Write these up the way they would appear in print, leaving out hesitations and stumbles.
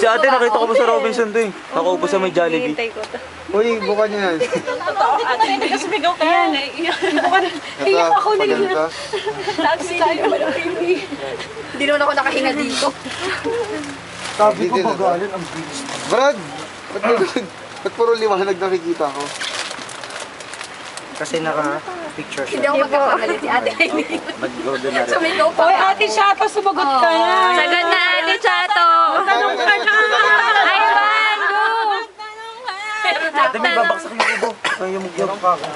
Si ate nakita ko pa sa Robinson to eh. Nakaupo sa may Jollibee. Uy, buka niya yan. Totoo, ate, hindi ka sumigaw ka. Yan, iyak ako na yun. Taxi tayo, hindi naman ako nakahinga dito. Sabi ko magalan ang bilis. Brad! Ba't puro liwanag nakikita ko? Kasi naka-picture siya. Hindi ako magkakamali si ate. Mag-ordinary. Sumigaw pa. Hoy, ate Chato, sumagot ka na. Sagot na, Ate Chato. Tanong ka na. Ay, man, go. Ate, may babaksak yung kubo. Ay, yung mugyo.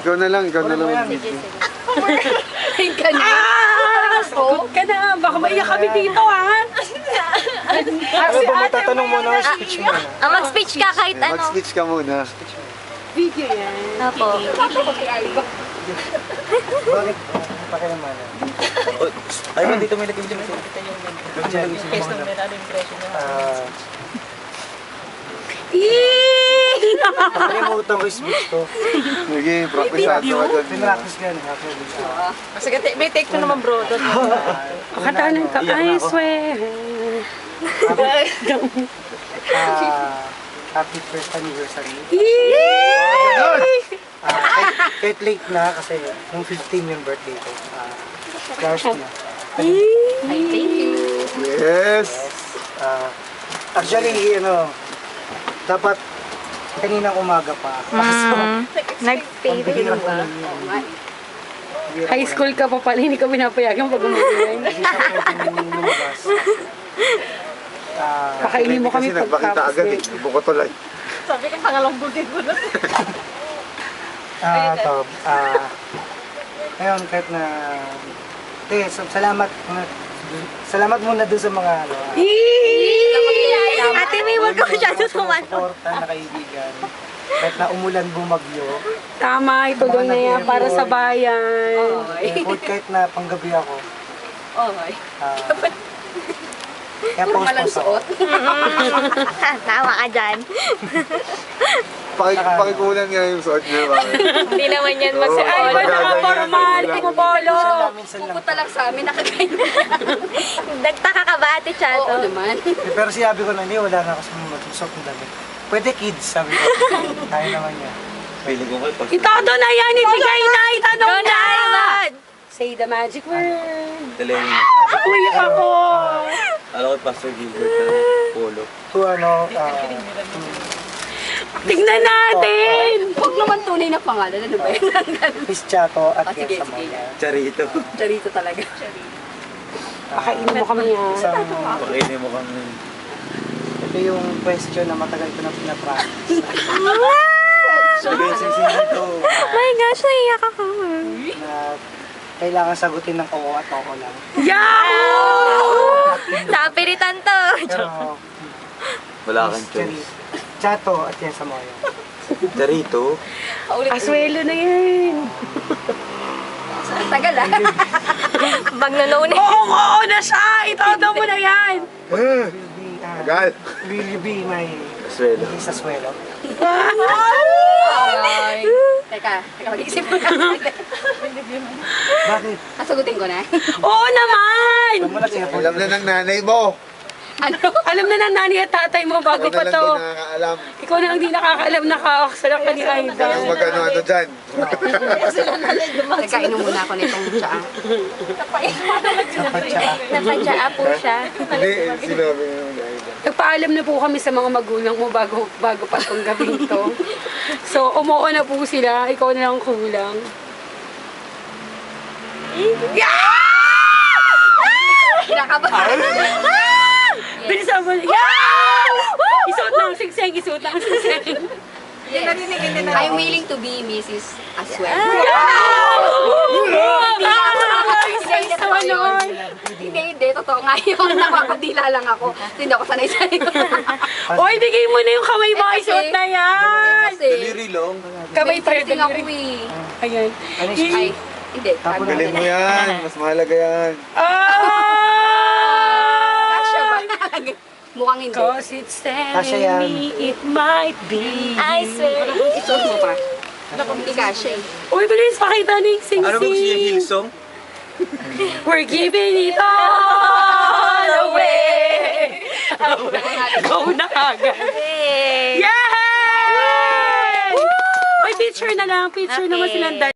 Ikaw na lang. Ay, ka na. Sumagot ka na. Baka maiyak kami dito, ha? Ano ba magtatanong mo na speech mo na? Mag-speech ka kahit ano. Mag-speech ka muna. Video yan. Opo. Bakit? Pakilaman na. Ay, man, dito may nag-video. Nakalimutan ko yung speech ko. Sige, practice ka dyan. Pinractice ka na. Sige, may take to naman, bro. Katanan ka, I swear. Happy first anniversary. Ganun! Kahit late na kasi nung 15 yung birthday ko. Flowers na. Thank you. Yes! Actually, dapat kaninang umaga pa. Nag-pay Bigyan ako ng High school ka pa pala, hindi ka pinapayagan pag umuwi. hindi siya pwedeng lumabas. Kakainin mo kami Kasi nagpakita agad eh. Ibo ko tuloy. Sabi ka, pangalong bugin mo na. Ngayon, kahit na... salamat muna dun sa mga Ate, may wag ko siya susuman. suporta na kaibigan. Kahit na umulan bumagyo. Tama, ituloy na yan para sa bayan. Kahit na panggabi ako. Okay. Kaya Puro ka lang post ako. suot. Tama ka dyan. Pakikunan nga yung suot niya. Hindi naman yan Oo, Ay, ba naka-formal, pumapolo. Minsan lang. Pupunta lang sa amin, nakakain. Nagtaka ka ba, Ate Oo Chato? naman. Pero sinabi ko na, hindi, wala na kasi matusok ng damit. Pwede kids, sabi ko. Kaya naman niya. Feeling ko kayo pag... Itodo na yan, ibigay na, itanong Go na, na. Ivan! Say the magic word. Delaney. Uy, ako. Alam ko Pastor Gilbert na polo. To Tingnan natin. Huwag naman tunay na pangalan. Ano ba yun? Miss Chato at Sige, Yes sige. Samoya. Charito. Charito talaga. Pakainin mo kami yan. Isang, Pakainin mo kami. ito yung question na matagal ko na pinapractice. Sige, sising dito. My gosh, naiyak ako. Na kailangan sagutin ng oo at oo lang. Yahoo! Napiritan to. Pero, Wala Miss kang choice. Chato at Yes Samoya. Charito. Aswelo na yan. Tagal ah. Bag na noon eh. Oo na siya. Itodo mo na yan. Tagal. Will you be my Swelo. isa swelo? Ay. Teka, mag-iisip ko na. Bakit? Sasagutin ko na. Oo naman. Alam mo na siya po. Alam na ng nanay mo. Ano? Alam na ng nanay at tatay mo bago Ako pa na lang to. din nakakaalam. Ikaw na lang di nakakaalam, nakakasarap ka ni Yung Ivan. magano-ano dyan. Teka, inom muna ako nitong tsaa. Dapat siya. Napadyaa po siya. Hindi, sinabi nga naman ay. Nagpaalam na po kami sa mga magulang mo bago pa itong gabing to. So, umuo na po sila. Ikaw na lang kulang. Kinakabahan. Bilisan mo. Yeah! Isuot na ang sigseng, isuot na ang sigseng. I'm willing to be Mrs. as well. Hindi, totoo nga yun. Napapagdila lang ako. Hindi ako sanay sa iyo. Oy, bigay mo na yung kamay mo. Isuot na yan. Daliri long. Kamay pa rin. Testing ako eh. Ayan. Ano siya? Ay, hindi. Galing mo yan. Mas mahalaga yan. Kasya ba? Mukhang hindi. Cause it's Kasya telling yan. me it might be. I swear. Isuot mo pa. Hindi kasya eh. Uy, bilis, pakita na yung sing-sing. Ano ba gusto niya Hillsong? We're giving it all away. Nauna agad. Yay! Yay! May picture na lang. Picture naman silang dalawa.